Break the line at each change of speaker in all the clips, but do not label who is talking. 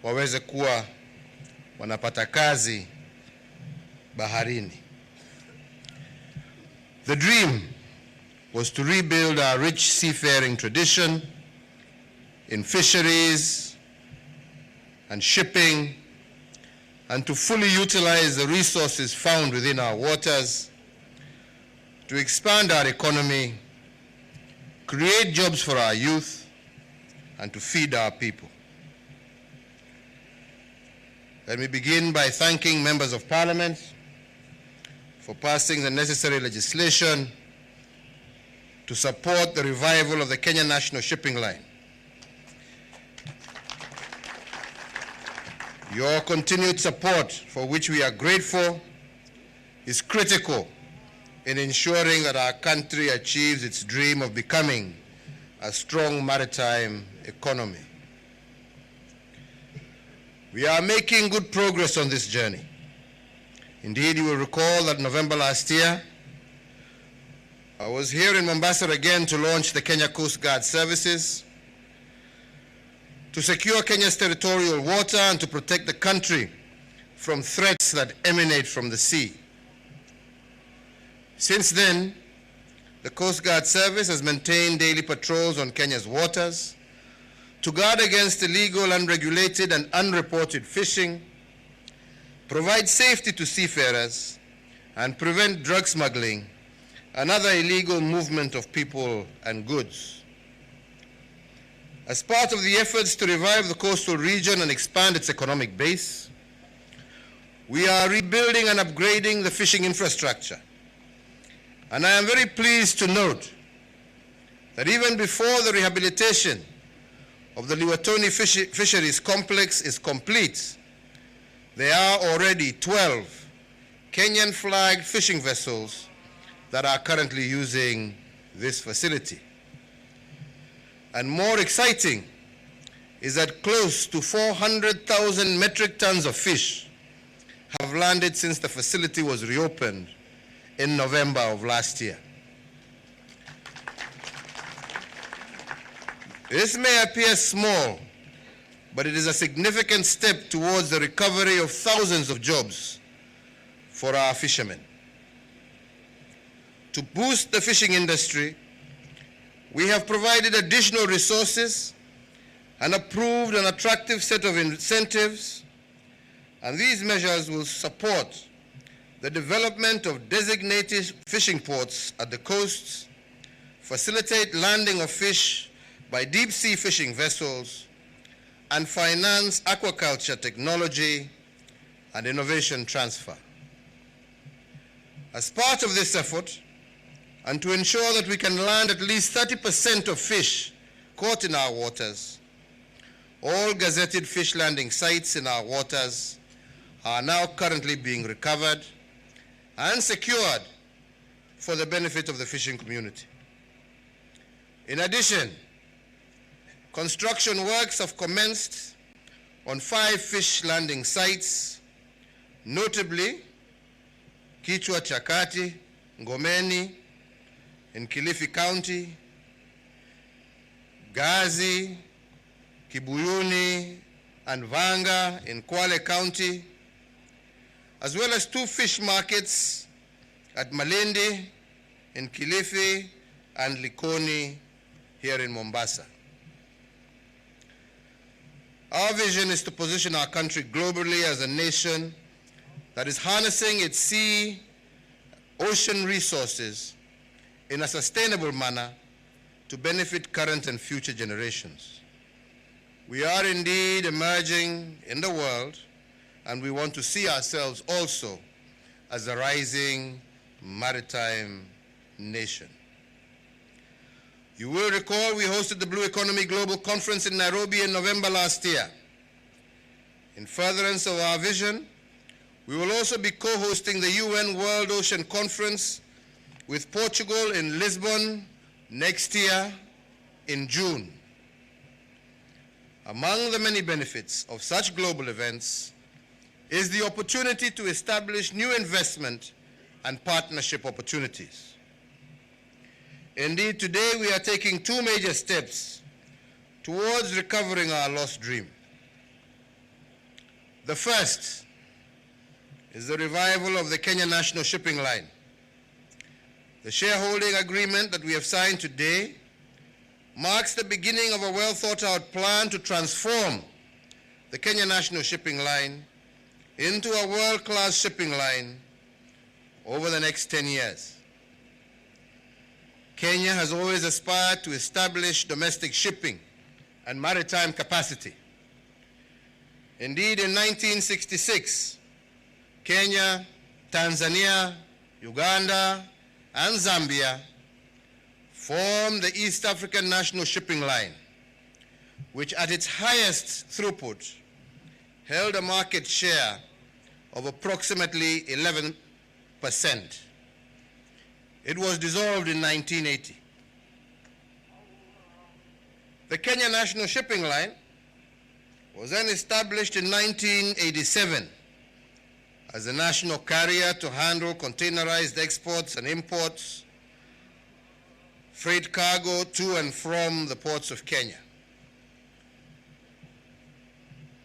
waweze kuwa wanapata kazi baharini. The dream was to rebuild our rich seafaring tradition in fisheries and shipping, and to fully utilize the resources found within our waters, to expand our economy, create jobs for our youth, and to feed our people. Let me begin by thanking members of Parliament for passing the necessary legislation to support the revival of the Kenyan National Shipping Line. Your continued support, for which we are grateful, is critical in ensuring that our country achieves its dream of becoming a strong maritime economy. We are making good progress on this journey. Indeed, you will recall that November last year, I was here in Mombasa again to launch the Kenya Coast Guard services to secure Kenya's territorial water and to protect the country from threats that emanate from the sea. Since then, the Coast Guard Service has maintained daily patrols on Kenya's waters to guard against illegal, unregulated, and unreported fishing, provide safety to seafarers, and prevent drug smuggling and other illegal movement of people and goods. As part of the efforts to revive the coastal region and expand its economic base, we are rebuilding and upgrading the fishing infrastructure. And I am very pleased to note that even before the rehabilitation of the Liwatoni Fisheries Complex is complete, there are already 12 Kenyan-flagged fishing vessels that are currently using this facility. And more exciting is that close to 400,000 metric tons of fish have landed since the facility was reopened in November of last year. This may appear small, but it is a significant step towards the recovery of thousands of jobs for our fishermen. To boost the fishing industry, we have provided additional resources and approved an attractive set of incentives, and these measures will support the development of designated fishing ports at the coasts, facilitate landing of fish by deep-sea fishing vessels, and finance aquaculture technology and innovation transfer. As part of this effort, and to ensure that we can land at least 30% of fish caught in our waters, all gazetted fish landing sites in our waters are now currently being recovered and secured for the benefit of the fishing community. In addition, construction works have commenced on 5 fish landing sites, notably Kichwa Chakati, Ngomeni in Kilifi County, Gazi, Kibuyuni, and Vanga in Kwale County, as well as 2 fish markets at Malindi in Kilifi and Likoni here in Mombasa. Our vision is to position our country globally as a nation that is harnessing its sea, ocean resources in a sustainable manner to benefit current and future generations. We are indeed emerging in the world, and we want to see ourselves also as a rising maritime nation. You will recall we hosted the Blue Economy Global Conference in Nairobi in November last year. In furtherance of our vision, we will also be co-hosting the UN World Ocean Conference with Portugal in Lisbon next year in June. Among the many benefits of such global events is the opportunity to establish new investment and partnership opportunities. Indeed, today we are taking 2 major steps towards recovering our lost dream. The first is the revival of the Kenyan National Shipping Line. The shareholding agreement that we have signed today marks the beginning of a well-thought-out plan to transform the Kenya National Shipping Line into a world-class shipping line over the next 10 years. Kenya has always aspired to establish domestic shipping and maritime capacity. Indeed, in 1966, Kenya, Tanzania, Uganda, and Zambia formed the East African National Shipping Line, which at its highest throughput held a market share of approximately 11%. It was dissolved in 1980. The Kenya National Shipping Line was then established in 1987 as a national carrier to handle containerized exports and imports, freight cargo to and from the ports of Kenya.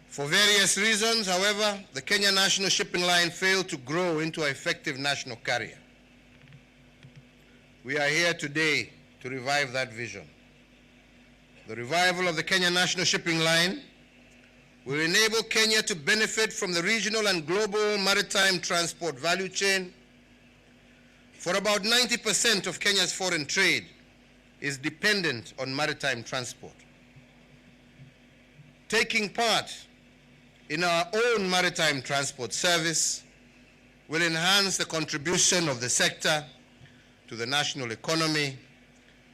For various reasons, however, the Kenya National Shipping Line failed to grow into an effective national carrier. We are here today to revive that vision. The revival of the Kenya National Shipping Line will enable Kenya to benefit from the regional and global maritime transport value chain. For about 90% of Kenya's foreign trade is dependent on maritime transport. Taking part in our own maritime transport service will enhance the contribution of the sector to the national economy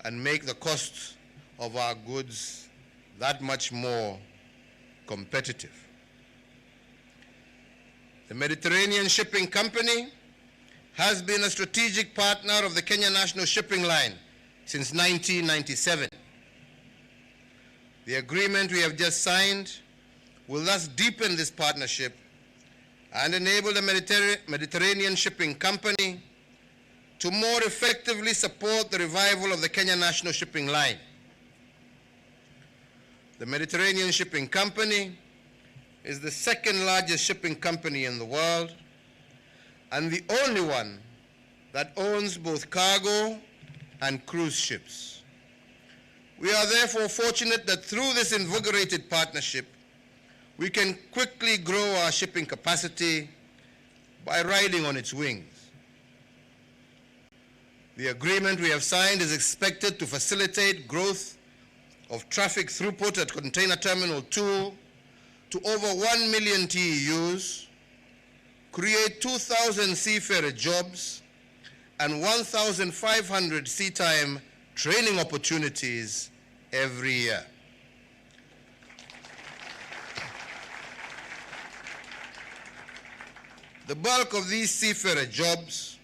and make the cost of our goods that much more competitive. The Mediterranean Shipping Company has been a strategic partner of the Kenya National Shipping Line since 1997. The agreement we have just signed will thus deepen this partnership and enable the Mediterranean Shipping Company to more effectively support the revival of the Kenya National Shipping Line. The Mediterranean Shipping Company is the second largest shipping company in the world and the only one that owns both cargo and cruise ships. We are therefore fortunate that through this invigorated partnership, we can quickly grow our shipping capacity by riding on its wings. The agreement we have signed is expected to facilitate growth of traffic throughput at Container Terminal 2 to over 1 million TEUs, create 2,000 seafarer jobs, and 1,500 sea-time training opportunities every year. The bulk of these seafarer jobs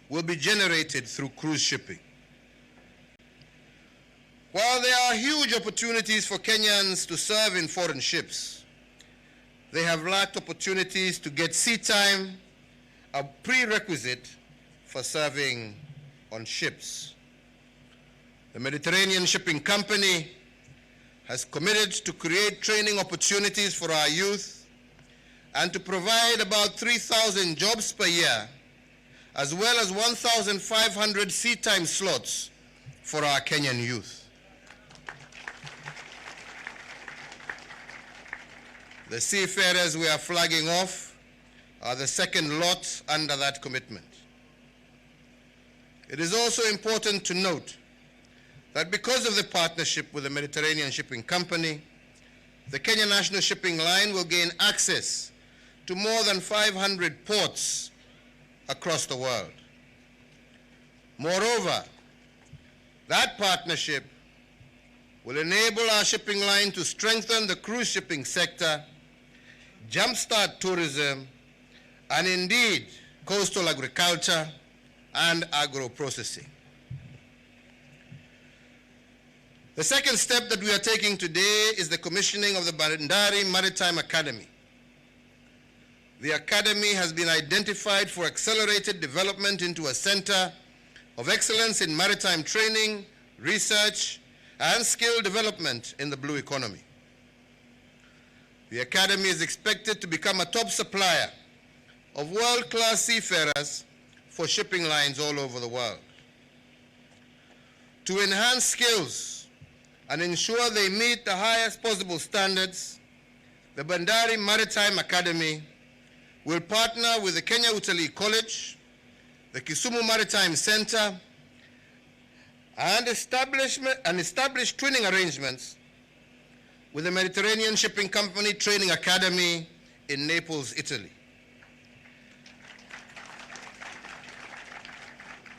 will be generated through cruise shipping. While there are huge opportunities for Kenyans to serve in foreign ships, they have lacked opportunities to get sea time, a prerequisite for serving on ships. The Mediterranean Shipping Company has committed to create training opportunities for our youth and to provide about 3,000 jobs per year, as well as 1,500 sea time slots for our Kenyan youth. The seafarers we are flagging off are the second lot under that commitment. It is also important to note that because of the partnership with the Mediterranean Shipping Company, the Kenya National Shipping Line will gain access to more than 500 ports across the world. Moreover, that partnership will enable our shipping line to strengthen the cruise shipping sector, jumpstart tourism, and indeed coastal agriculture and agro-processing. The second step that we are taking today is the commissioning of the Dari Maritime Academy. The academy has been identified for accelerated development into a center of excellence in maritime training, research, and skill development in the blue economy. The Academy is expected to become a top supplier of world-class seafarers for shipping lines all over the world. To enhance skills and ensure they meet the highest possible standards, the Bandari Maritime Academy will partner with the Kenya Utalii College, the Kisumu Maritime Center, and establish twinning arrangements with the Mediterranean Shipping Company Training Academy in Naples, Italy.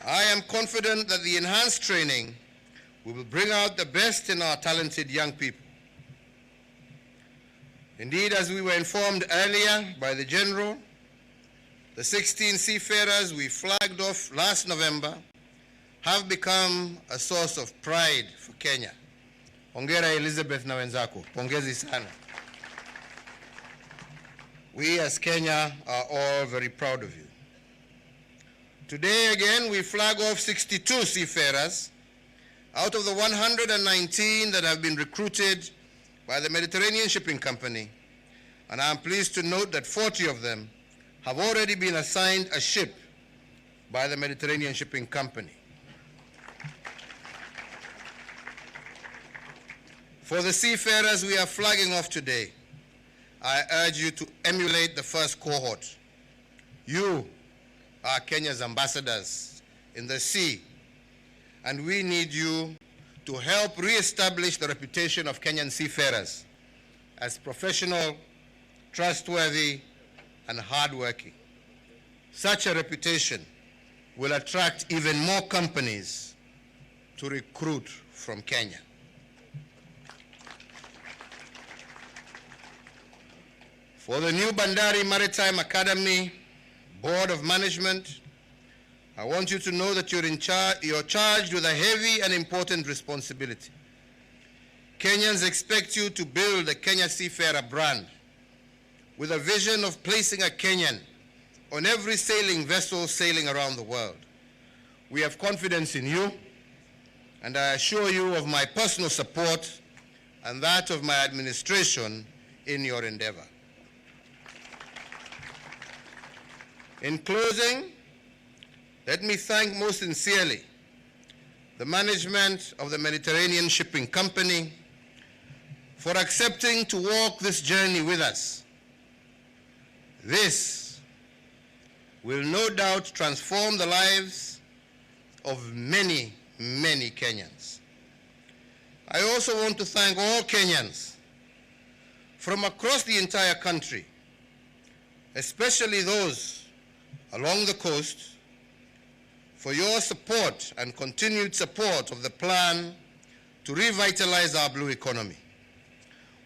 I am confident that the enhanced training will bring out the best in our talented young people. Indeed, as we were informed earlier by the General, the 16 seafarers we flagged off last November have become a source of pride for Kenya. Hongera Elizabeth na wenzako, pongezi sana. We as Kenya are all very proud of you. Today again we flag off 62 seafarers out of the 119 that have been recruited by the Mediterranean Shipping Company, and I am pleased to note that 40 of them have already been assigned a ship by the Mediterranean Shipping Company. For the seafarers we are flagging off today, I urge you to emulate the first cohort. You are Kenya's ambassadors in the sea, and we need you to help re-establish the reputation of Kenyan seafarers as professional, trustworthy, and hardworking. Such a reputation will attract even more companies to recruit from Kenya. For the new Bandari Maritime Academy Board of Management, I want you to know that you're charged with a heavy and important responsibility. Kenyans expect you to build a Kenya Seafarer brand with a vision of placing a Kenyan on every sailing vessel sailing around the world. We have confidence in you, and I assure you of my personal support and that of my administration in your endeavor. In closing, let me thank most sincerely the management of the Mediterranean Shipping Company for accepting to walk this journey with us. This will no doubt transform the lives of many, many Kenyans. I also want to thank all Kenyans from across the entire country, especially those along the coast, for your support and continued support of the plan to revitalize our blue economy.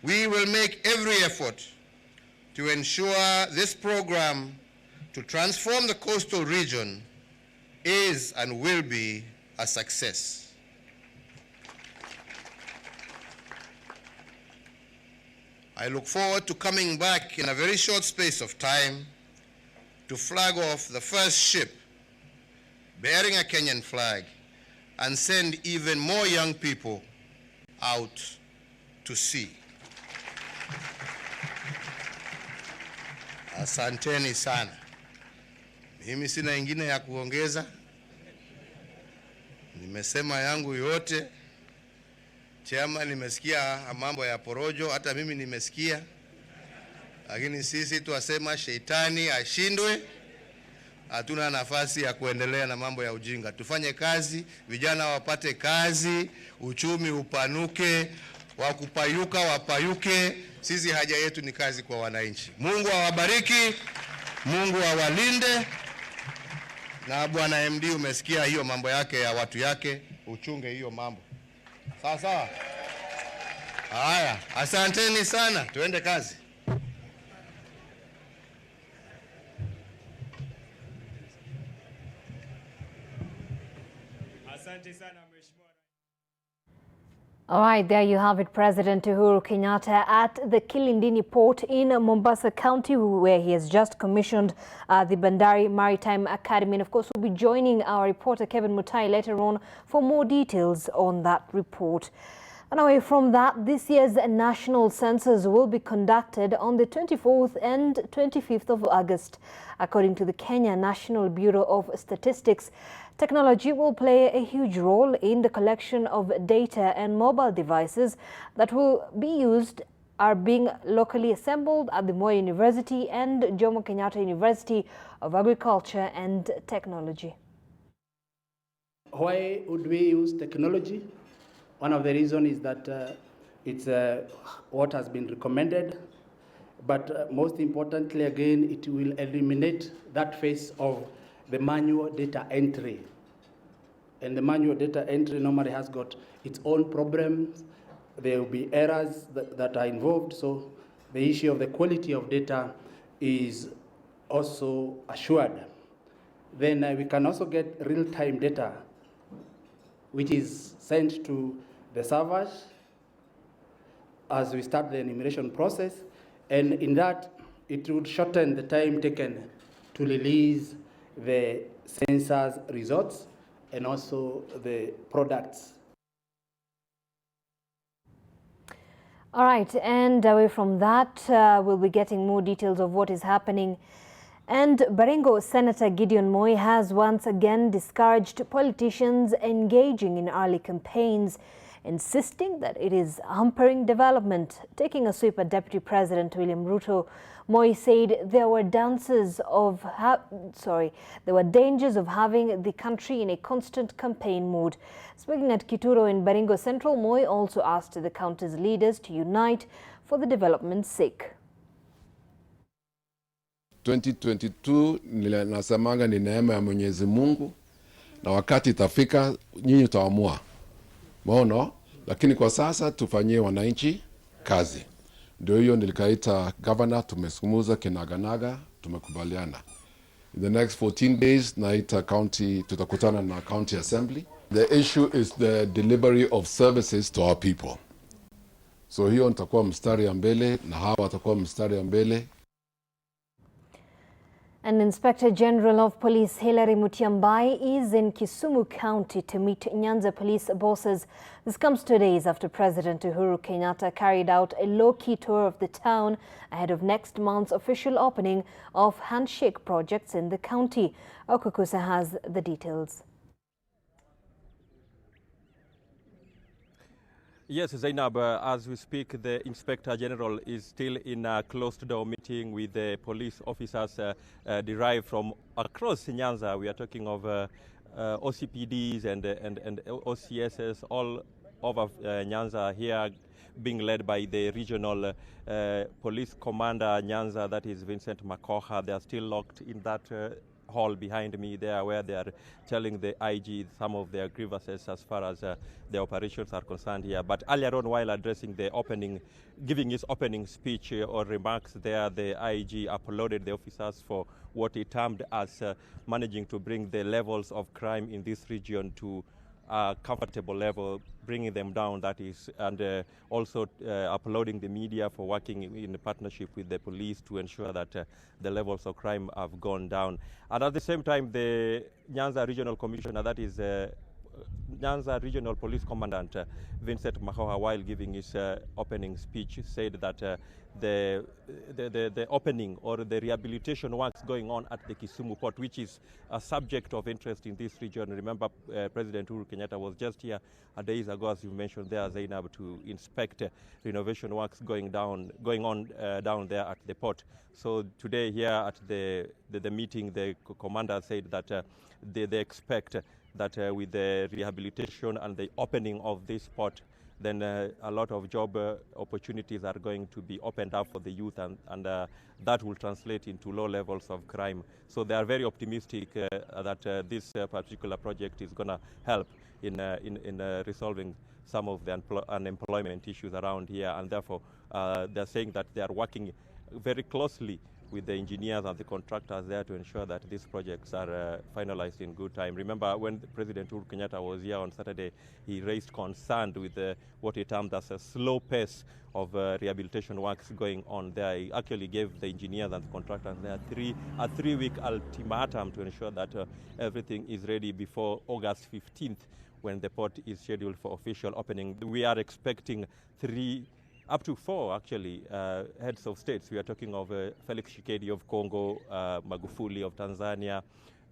We will make every effort to ensure this program to transform the coastal region is and will be a success. I look forward to coming back in a very short space of time to flag off the first ship bearing a Kenyan flag and send even more young people out to sea. Asanteni sana. Mimi sina ingine ya kuongeza. Nimesema yangu yote. Chama nimesikia mambo ya porojo, hata mimi nimesikia. Lakini sisi tuasema shetani ashindwe. Hatuna nafasi ya kuendelea na mambo ya ujinga. Tufanye kazi, vijana wapate kazi, uchumi upanuke, wakupayuka wapayuke. Sisi haja yetu ni kazi kwa wananchi. Mungu awabariki, Mungu awalinde. Na Bwana MD umesikia hiyo mambo yake ya watu yake, uchunge hiyo mambo. Sawa sawa? Haya, asanteni sana, tuende kazi.
All right, there you have it, President Uhuru Kenyatta at the Kilindini port in Mombasa County, where he has just commissioned the Bandari Maritime Academy. And of course, we'll be joining our reporter Kevin Mutai later on for more details on that report. And away from that, this year's national census will be conducted on the 24th and 25th of August. According to the Kenya National Bureau of Statistics, technology will play a huge role in the collection of data, and mobile devices that will be used are being locally assembled at the Moi University and Jomo Kenyatta University of Agriculture and Technology.
Why would we use technology? One of the reasons is that it's what has been recommended, but most importantly, again, it will eliminate that phase of the manual data entry. And the manual data entry normally has got its own problems. There will be errors that are involved, so the issue of the quality of data is also assured. Then we can also get real-time data, which is sent to the servers as we start the enumeration process, and in that it would shorten the time taken to release the census results and also the products.
All right, and away from that, we'll be getting more details of what is happening. And Baringo Senator Gideon Moi has once again discouraged politicians engaging in early campaigns, insisting that it is hampering development. Taking a sweep at Deputy President William Ruto, Moi said there were dangers of having the country in a constant campaign mode. Speaking at Kituro in Baringo Central, Moi also asked the county's leaders to unite for the development's sake.
2022 nasemanga ni neema ya Mwenyezi Mungu, na wakati itafika nyinyi utaamua maono, lakini kwa sasa tufanyie wananchi kazi. Ndio hiyo nilikaita governor, tumesumuza kinaganaga, tumekubaliana. In the next 14 days naita county, tutakutana na county assembly. The issue is the delivery of services to our people. So hiyo nitakuwa mstari ya mbele na hawa watakuwa mstari ya mbele.
And Inspector General of Police Hilary Mutyambai is in Kisumu County to meet Nyanza police bosses. This comes 2 days after President Uhuru Kenyatta carried out a low-key tour of the town ahead of next month's official opening of handshake projects in the county. Okukusa has the details.
Yes, Zainab, as we speak, the Inspector General is still in a closed-door meeting with the police officers derived from across Nyanza. We are talking of OCPDs and OCSs all over Nyanza here, being led by the regional police commander Nyanza, that is Vincent Makoha. They are still locked in that hall behind me there, where they are telling the IG some of their grievances as far as the operations are concerned here. But earlier on, while addressing the opening, giving his opening speech or remarks there, the IG applauded the officers for what he termed as managing to bring the levels of crime in this region to a comfortable level, bringing them down, that is, and also applauding the media for working in partnership with the police to ensure that the levels of crime have gone down. And at the same time, the Nyanza Regional Commissioner, that is Nyanza Regional Police Commandant Vincent Makoha, while giving his opening speech, said that the opening or the rehabilitation works going on at the Kisumu port, which is a subject of interest in this region. Remember, President Uhuru Kenyatta was just here days ago, as you mentioned there, Zainab, to inspect renovation works going on down there at the port. So today here at the meeting, the commander said that they expect that with the rehabilitation and the opening of this port, then a lot of job opportunities are going to be opened up for the youth, and that will translate into low levels of crime. So they are very optimistic that this particular project is going to help in resolving some of the unemployment issues around here, and therefore they're saying that they are working very closely with the engineers and the contractors there to ensure that these projects are finalized in good time. Remember, when President Uhuru Kenyatta was here on Saturday, he raised concern with what he termed as a slow pace of rehabilitation works going on there. He actually gave the engineers and the contractors there a three-week ultimatum to ensure that everything is ready before August 15th, when the port is scheduled for official opening. We are expecting 3 up to 4 actually heads of states. We are talking of Felix Tshisekedi of Congo, Magufuli of Tanzania,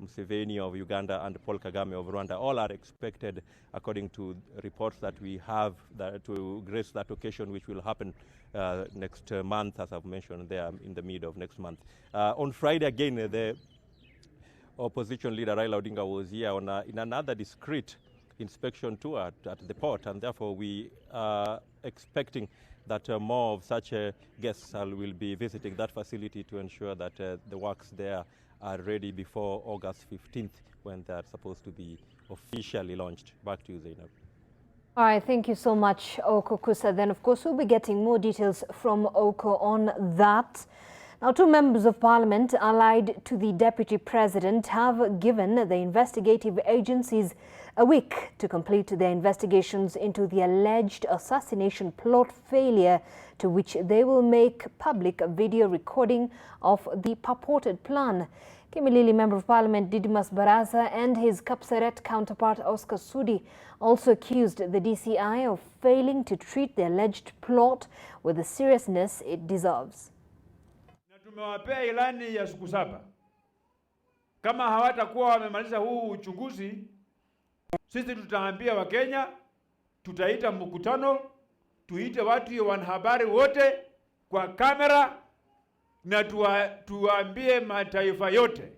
Museveni of Uganda, and Paul Kagame of Rwanda. All are expected, according to reports that we have, to grace that occasion, which will happen next month, as I've mentioned there, in the mid of next month. On Friday again, the opposition leader Raila Odinga was here on in another discreet inspection tour at the port, and therefore we are expecting that more of such guests will be visiting that facility to ensure that the works there are ready before August 15th, when they are supposed to be officially launched. Back to you, Zainab.
All right, thank you so much, Oko Kusa. Then, of course, we'll be getting more details from Oko on that. Now, 2 members of parliament allied to the deputy president have given the investigative agencies a week to complete their investigations into the alleged assassination plot failure, to which they will make public a video recording of the purported plan. Kimilili Member of Parliament Didmus Barasa and his Kapseret counterpart Oscar Sudi also accused the DCI of failing to treat the alleged plot with the seriousness it deserves.
Tumewapea ilani ya siku 7. Kama hawatakuwa wamemaliza huu uchunguzi, sisi tutaambia Wakenya, tutaita mkutano, tuite watu wanahabari wote kwa kamera na tuwaambie mataifa yote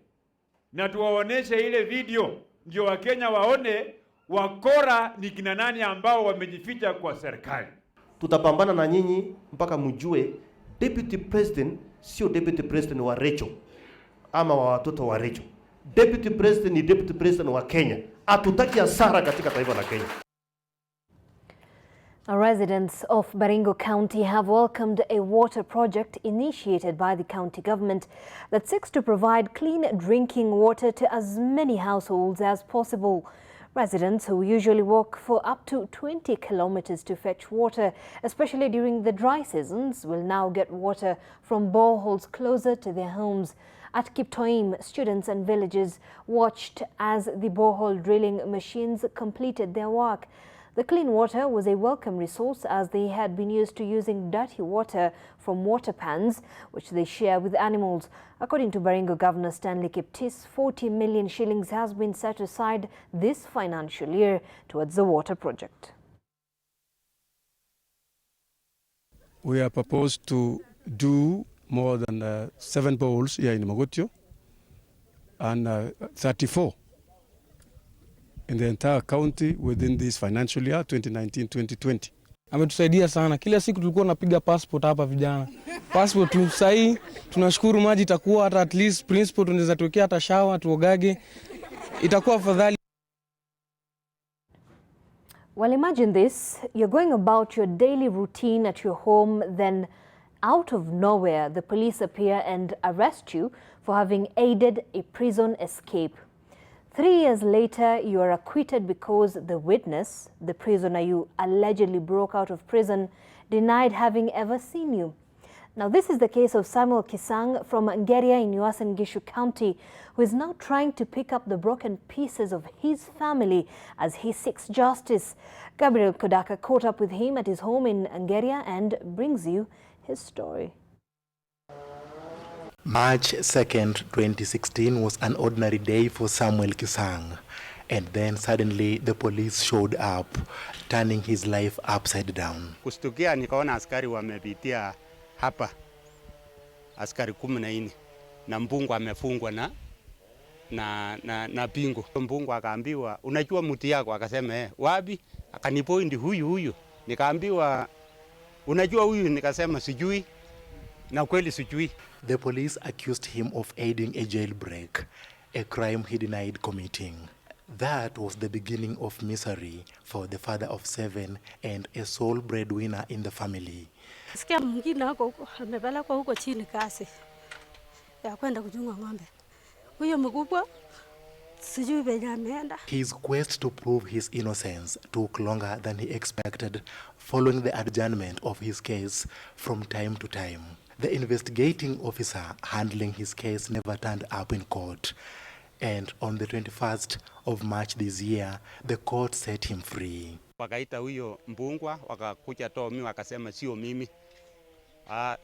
na tuwaoneshe ile video, ndio Wakenya waone wakora ni kina nani ambao wamejificha kwa serikali.
Tutapambana na nyinyi mpaka mjue deputy president sio deputy president wa Recho ama wa watoto wa Recho. Deputy president ni deputy president wa Kenya. Hatutaki hasara katika taifa la Kenya.
Residents of Baringo County have welcomed a water project initiated by the county government that seeks to provide clean drinking water to as many households as possible. Residents who usually walk for up to 20 kilometers to fetch water, especially during the dry seasons, will now get water from boreholes closer to their homes. At Kiptoim, students and villagers watched as the borehole drilling machines completed their work. The clean water was a welcome resource, as they had been used to using dirty water from water pans, which they share with animals. According to Baringo Governor Stanley Kiptis, 40 million shillings has been set aside this financial year towards the water project.
We are proposed to do more than 7 bowls here in Mogotio and 34 in the entire county within this financial year 2019-2020.
Ametusaidia sana. Kila siku tulikuwa napiga passport hapa vijana. Passport tu sahi tunashukuru maji itakuwa hata at least principal tunaweza tuwekea hata shower tuogage. Itakuwa afadhali.
Well, imagine this. You're going about your daily routine at your home, then out of nowhere the police appear and arrest you for having aided a prison escape. 3 years later, you are acquitted because the witness, the prisoner you allegedly broke out of prison, denied having ever seen you. Now, this is the case of Samuel Kisang from Ngeria in Uasin Gishu County, who is now trying to pick up the broken pieces of his family as he seeks justice. Gabriel Kodaka caught up with him at his home in Ngeria and brings you his story.
March 2nd, 2016 was an ordinary day for Samuel Kisang. And then suddenly the police showed up, turning his life upside down.
Kustukia nikaona askari wamepitia hapa. Askari 14 na mbungu amefungwa na pingu. Mbungu akaambiwa, unajua mtu yako? Akasema wapi? Akanipoint huyu. Nikaambiwa unajua huyu? Nikasema sijui. Na kweli sijui.
The police accused him of aiding a jailbreak, a crime he denied committing. That was the beginning of misery for the father of 7 and a sole breadwinner in the family.
Sikia mwingine huko amepelekwa huko chini kasi ya kwenda kuchunga ng'ombe. Huyo mkubwa sijui penye ameenda.
His quest to prove his innocence took longer than he expected, following the adjournment of his case from time to time. The investigating officer handling his case never turned up in court. And on the 21st of March this year, the court set him free.
Wakaita huyo mbungwa, wakakuja tomi, wakasema sio mimi.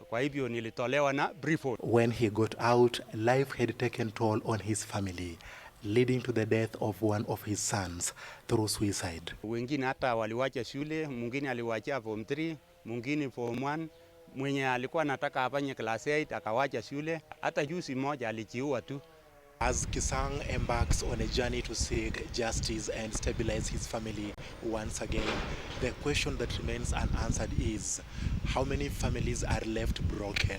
Kwa hivyo nilitolewa na brief.
When he got out, life had taken toll on his family, leading to the death of one of his sons through suicide.
Wengine hata waliwacha shule, mwingine aliwacha form 3, mwingine form 1, mwenye alikuwa anataka afanye class 8 akawacha shule, hata juzi moja alijiua tu.
As Kisang embarks on a journey to seek justice and stabilize his family once again, the question that remains unanswered is, how many families are left broken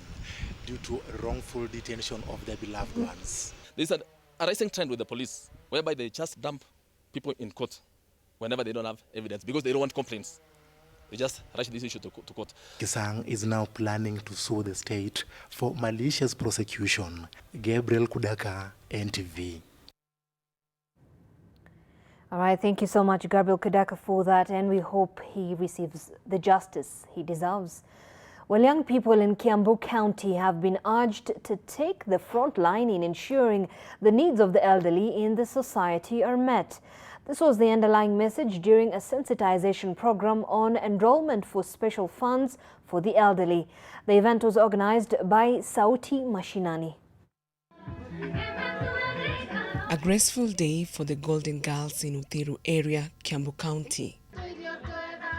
due to wrongful detention of their beloved ones?
There's a rising trend with the police, whereby they just dump people in court whenever they don't have evidence, because they don't want complaints. They just rush this issue to court.
Kisang is now planning to sue the state for malicious prosecution. Gabriel Kudaka, NTV.
All right, thank you so much, Gabriel Kudaka, for that, and we hope he receives the justice he deserves. Well, young people in Kiambu County have been urged to take the front line in ensuring the needs of the elderly in the society are met. This was the underlying message during a sensitization program on enrollment for special funds for the elderly. The event was organized by Sauti Mashinani.
A graceful day for the Golden Girls in Uthiru area, Kiambu County.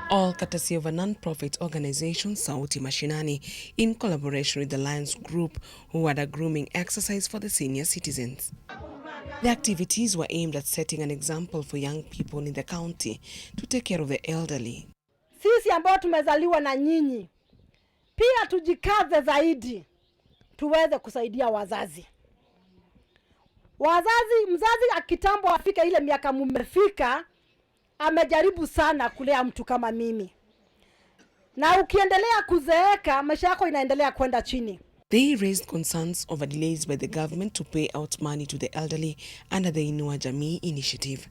All courtesy of a non-profit organization, Sauti Mashinani, in collaboration with the Lions Group, who had a grooming exercise for the senior citizens. The activities were aimed at setting an example for young people in the county to take care of the elderly.
Sisi ambao tumezaliwa na nyinyi, pia tujikaze zaidi, tuweze kusaidia wazazi. Mzazi akitambo afika ile miaka mmefika, amejaribu sana kulea mtu kama mimi. Na ukiendelea kuzeeka, maisha yako inaendelea kwenda chini.
They raised concerns over delays by the government to pay out money to the elderly under the Inua Jamii initiative.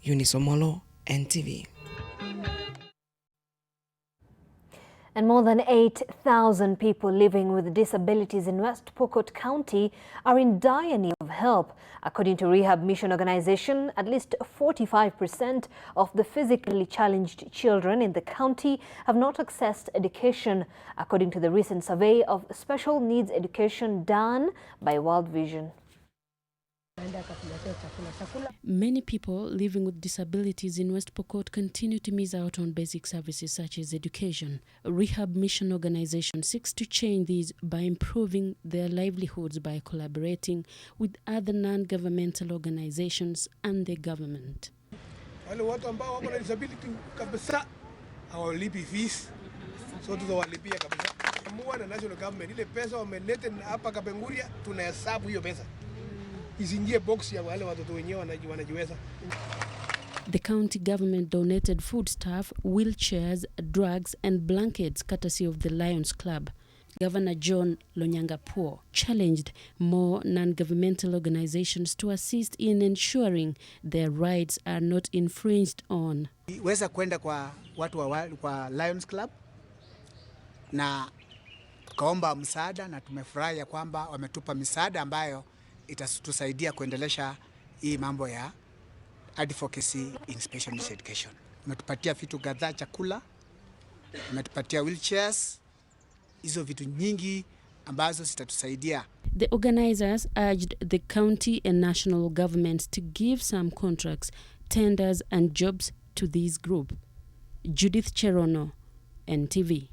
Unisomolo, NTV.
And more than 8,000 people living with disabilities in West Pokot County are in dire need of help. According to Rehab Mission Organization, at least 45% of the physically challenged children in the county have not accessed education, according to the recent survey of special needs education done by World Vision.
Many people living with disabilities in West Pokot continue to miss out on basic services such as education. A Rehab Mission Organization seeks to change these by improving their livelihoods by collaborating with other non-governmental organizations and the government.
Wale watu ambao wako na disability kabisa hawalipi fees, so tutawalipia kabisa. Mua na national government ile pesa wameleta hapa Kapenguria, tunahesabu hiyo pesa.
The county government donated foodstuff, wheelchairs, drugs and blankets courtesy of the Lions Club. Governor John Lonyangapuo challenged more non-governmental organizations to assist in ensuring their rights are not infringed on.
Weza kwenda kwa watu wa Lions Club na tukaomba msaada, na tumefurahi kwamba wametupa misaada ambayo itatusaidia kuendelesha hii mambo ya advocacy in special needs education. Umetupatia vitu kadhaa, chakula, umetupatia wheelchairs, hizo vitu nyingi ambazo zitatusaidia.
The organizers urged the county and national governments to give some contracts, tenders and jobs to this group. Judith Cherono, NTV.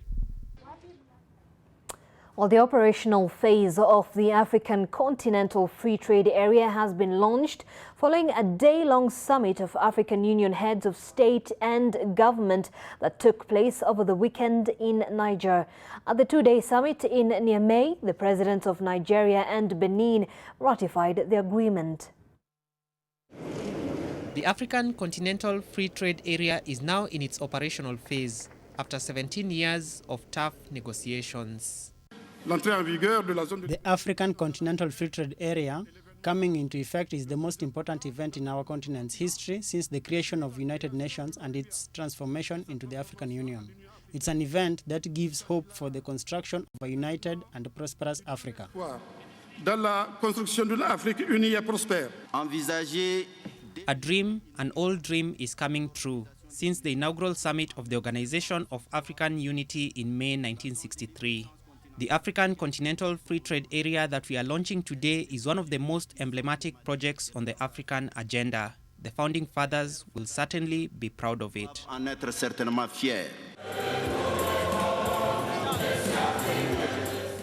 Well, the operational phase of the African Continental Free Trade Area has been launched following a day-long summit of African Union heads of state and government that took place over the weekend in Niger. At the two-day summit in Niamey, the presidents of Nigeria and Benin ratified the agreement.
The African Continental Free Trade Area is now in its operational phase after 17 years of tough negotiations.
The African Continental Free Trade Area coming into effect is the most important event in our continent's history since the creation of United Nations and its transformation into the African Union. It's an event that gives hope for the construction of a united and prosperous Africa.
dans la construction d'une Afrique unie et prospère.
Envisager a dream, an old dream is coming true since the inaugural summit of the Organization of African Unity in May 1963. The African Continental Free Trade Area that we are launching today is one of the most emblematic projects on the African agenda. The founding fathers will certainly be proud of it.
En être certainement fiers.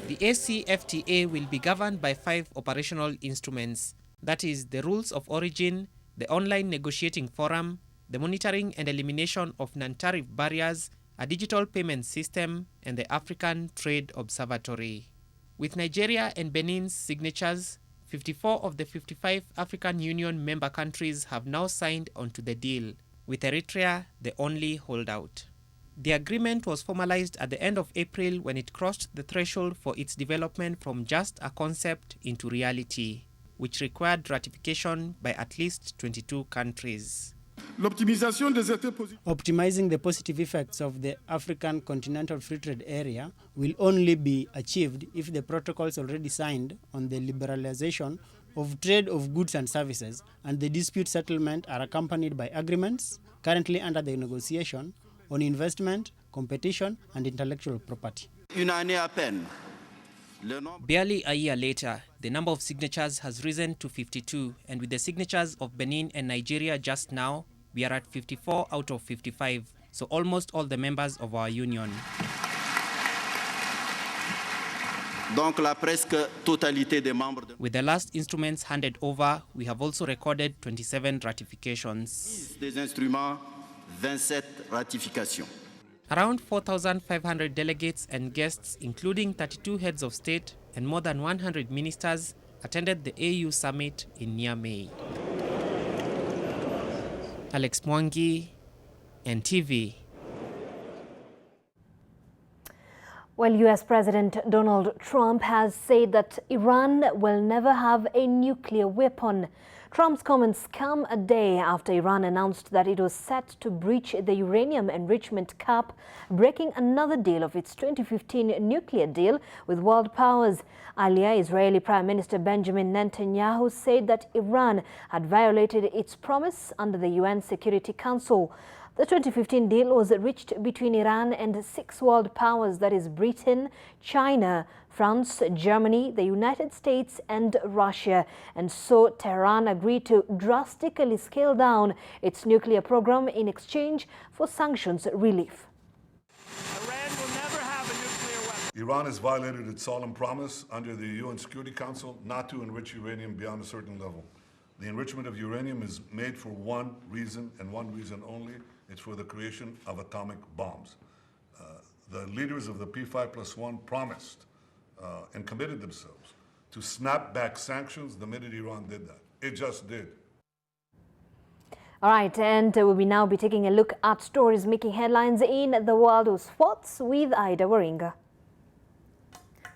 The ACFTA will be governed by 5 operational instruments. That is the rules of origin, the online negotiating forum, the monitoring and elimination of non-tariff barriers, a digital payment system, and the African Trade Observatory. With Nigeria and Benin's signatures, 54 of the 55 African Union member countries have now signed onto the deal, with Eritrea the only holdout. The agreement was formalized at the end of April when it crossed the threshold for its development from just a concept into reality, which required ratification by at least 22 countries.
Optimizing the positive effects of the African Continental Free Trade Area will only be achieved if the protocols already signed on the liberalization of trade of goods and services and the dispute settlement are accompanied by agreements currently under the negotiation on investment, competition, and intellectual property.
Barely a year later, the number of signatures has risen to 52, and with the signatures of Benin and Nigeria just now, we are at 54 out of 55, so almost all the members of our union.
Donc la presque totalité des membres.
With the last instruments handed over, we have also recorded 27 ratifications.
Des instruments, 27 ratifications.
Around 4,500 delegates and guests, including 32 heads of state and more than 100 ministers, attended the AU summit in Niamey. Alex Mwangi, NTV.
Well, U.S. President Donald Trump has said that Iran will never have a nuclear weapon. Trump's comments come a day after Iran announced that it was set to breach the uranium enrichment cap, breaking another deal of its 2015 nuclear deal with world powers. Earlier, Israeli Prime Minister Benjamin Netanyahu said that Iran had violated its promise under the UN Security Council. The 2015 deal was reached between Iran and 6 world powers, that is Britain, China, France, Germany, the United States and Russia. And so Tehran agreed to drastically scale down its nuclear program in exchange for sanctions relief.
Iran has violated its solemn promise under the UN Security Council not to enrich uranium beyond a certain level. The enrichment of uranium is made for one reason and one reason only. It's for the creation of atomic bombs. The leaders of the P5+1 promised and committed themselves to snap back sanctions the minute Iran did that. It just did.
All right, and we will now be taking a look at stories making headlines in the world of sports with Ida Waringa.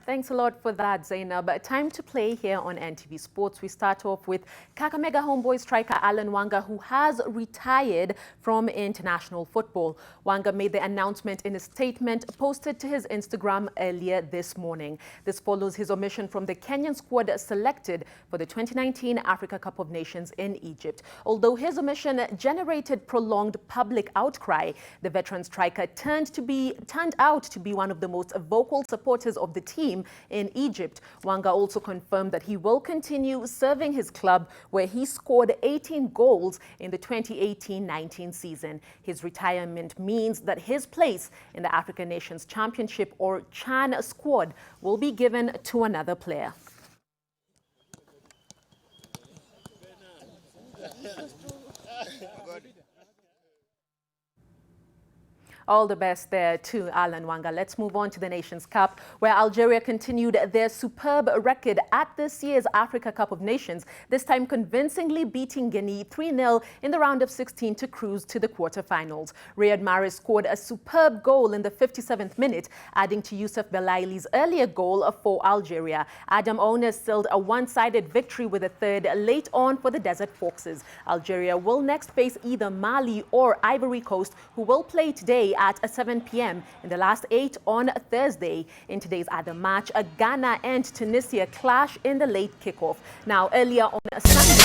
Thanks a lot for that, Zainab. Time to play here on NTV Sports. We start off with Kakamega Homeboy striker Alan Wanga, who has retired from international football. Wanga made the announcement in a statement posted to his Instagram earlier this morning. This follows his omission from the Kenyan squad selected for the 2019 Africa Cup of Nations in Egypt. Although his omission generated prolonged public outcry, the veteran striker turned out to be one of the most vocal supporters of the team in Egypt. Wanga also confirmed that he will continue serving his club, where he scored 18 goals in the 2018-19 season. His retirement means that his place in the African Nations Championship, or CHAN squad, will be given to another player. All the best there to Alan Wanga. Let's move on to the Nations Cup, where Algeria continued their superb record at this year's Africa Cup of Nations, this time convincingly beating Guinea 3-0 in the round of 16 to cruise to the quarterfinals. Riyad Mahrez scored a superb goal in the 57th minute, adding to Youssef Belaili's earlier goal for Algeria. Adam Owners sealed a one-sided victory with a third late on for the Desert Foxes. Algeria will next face either Mali or Ivory Coast, who will play today at 7 p.m. in the last 8 on Thursday. In today's other match, Ghana and Tunisia clash in the late kickoff. Now, earlier on Sunday,